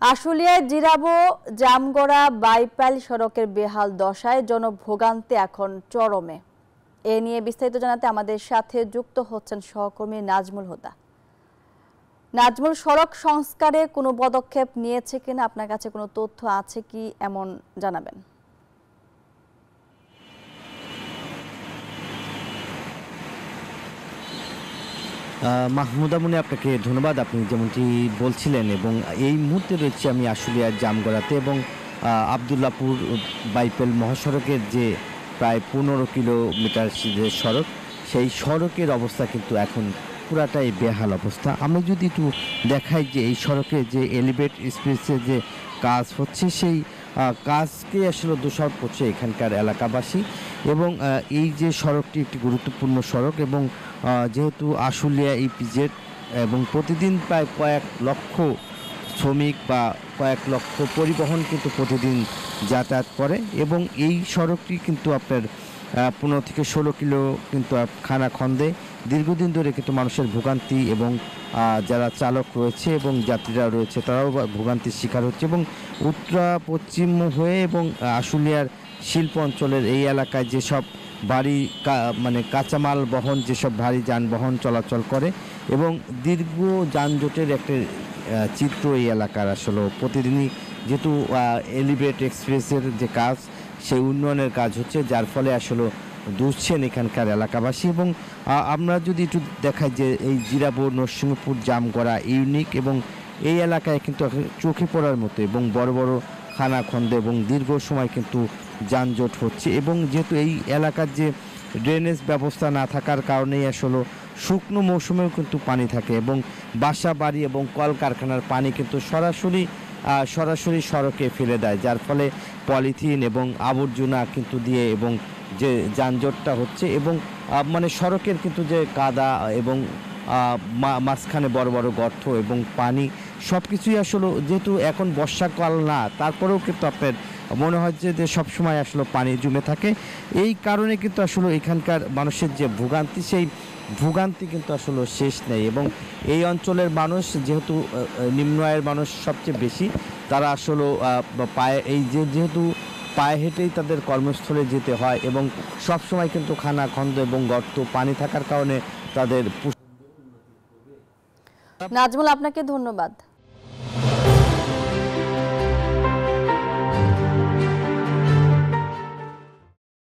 আশুলিয়ায় জিরাবো জামগড়া বাইপাইল সড়কের বেহাল দশায় জনভোগান্তি এখন চরমে। এ নিয়ে বিস্তারিত জানাতে আমাদের সাথে যুক্ত হচ্ছেন সহকর্মী নাজমুল হুদা। নাজমুল, সড়ক সংস্কারে কোনো পদক্ষেপ নিয়েছে কিনা, আপনার কাছে কোনো তথ্য আছে কি, এমন জানাবেন। মাহমুদা মুনি, আপনাকে ধন্যবাদ। আপনি যেমনটি বলছিলেন, এবং এই মুহূর্তে রয়েছে আমি আশুলিয়ার জামগড়াতে, এবং আবদুল্লাপুর বাইপাইল মহাসড়কের যে প্রায় 15 কিলোমিটার যে সড়ক, সেই সড়কের অবস্থা কিন্তু এখন পুরাটাই বেহাল অবস্থা। আমি যদি একটু দেখাই যে এই সড়কে যে এলিভেট স্পেসের যে কাজ হচ্ছে, সেই কাজকে আসলে দোষারোপ করছে এখানকার এলাকাবাসী। এবং এই যে সড়কটি একটি গুরুত্বপূর্ণ সড়ক, এবং যেহেতু আশুলিয়া ইপিজেড, এবং প্রতিদিন প্রায় কয়েক লক্ষ শ্রমিক বা কয়েক লক্ষ পরিবহন কিন্তু প্রতিদিন যাতায়াত করে, এবং এই সড়কটি কিন্তু আপনার 15 থেকে 16 কিলো কিন্তু খানাখন্দে দীর্ঘদিন ধরে কিন্তু মানুষের ভোগান্তি, এবং যারা চালক রয়েছে এবং যাত্রীরা রয়েছে তারাও ভোগান্তির শিকার হচ্ছে। এবং উত্তরা পশ্চিম হয়ে এবং আশুলিয়ার শিল্প অঞ্চলের এই এলাকায় যেসব ভারী মানে কাঁচামাল বহন, যেসব ভারী যানবাহন চলাচল করে, এবং দীর্ঘ যানজটের একটা চিত্র এই এলাকার আসলে প্রতিদিনই, যেহেতু এলিভেট এক্সপ্রেসের যে কাজ, সেই উন্নয়নের কাজ হচ্ছে, যার ফলে আসলে দুষছেন এখানকার এলাকাবাসী। এবং আমরা যদি একটু দেখাই যে এই জিরাবো নরসিংহপুর জামগড়া ইউনিক, এবং এই এলাকায় কিন্তু চোখে পড়ার মতো এবং বড় বড় খানাখন্দে এবং দীর্ঘ সময় কিন্তু যানজট হচ্ছে। এবং যেহেতু এই এলাকার যে ড্রেনেজ ব্যবস্থা না থাকার কারণেই আসলে শুকনো মৌসুমেও কিন্তু পানি থাকে, এবং বাসা বাড়ি এবং কলকারখানার পানি কিন্তু সরাসরি সড়কে ফেলে দেয়, যার ফলে পলিথিন এবং আবর্জনা কিন্তু দিয়ে এবং যে যানজটটা হচ্ছে, এবং মানে সড়কের কিন্তু যে কাদা এবং মাঝখানে বড় বড় গর্ত এবং পানি, সব কিছুই আসলে, যেহেতু এখন বর্ষাকাল না, তারপরেও কিন্তু আপনার মনে হয় যে সবসময় আসলে পানি জমে থাকে। এই কারণে কিন্তু আসলে এখানকার মানুষের যে ভোগান্তি, সেই ভোগান্তি কিন্তু আসলে শেষ নেই। এবং এই অঞ্চলের মানুষ, যেহেতু নিম্ন আয়ের মানুষ সবচেয়ে বেশি, তারা আসলে যেহেতু পায়ে হেঁটেই তাদের কর্মস্থলে যেতে হয়, এবং সবসময় কিন্তু খানাখন্দ এবং গর্ত পানি থাকার কারণে তাদের। নাজমুল, আপনাকে ধন্যবাদ।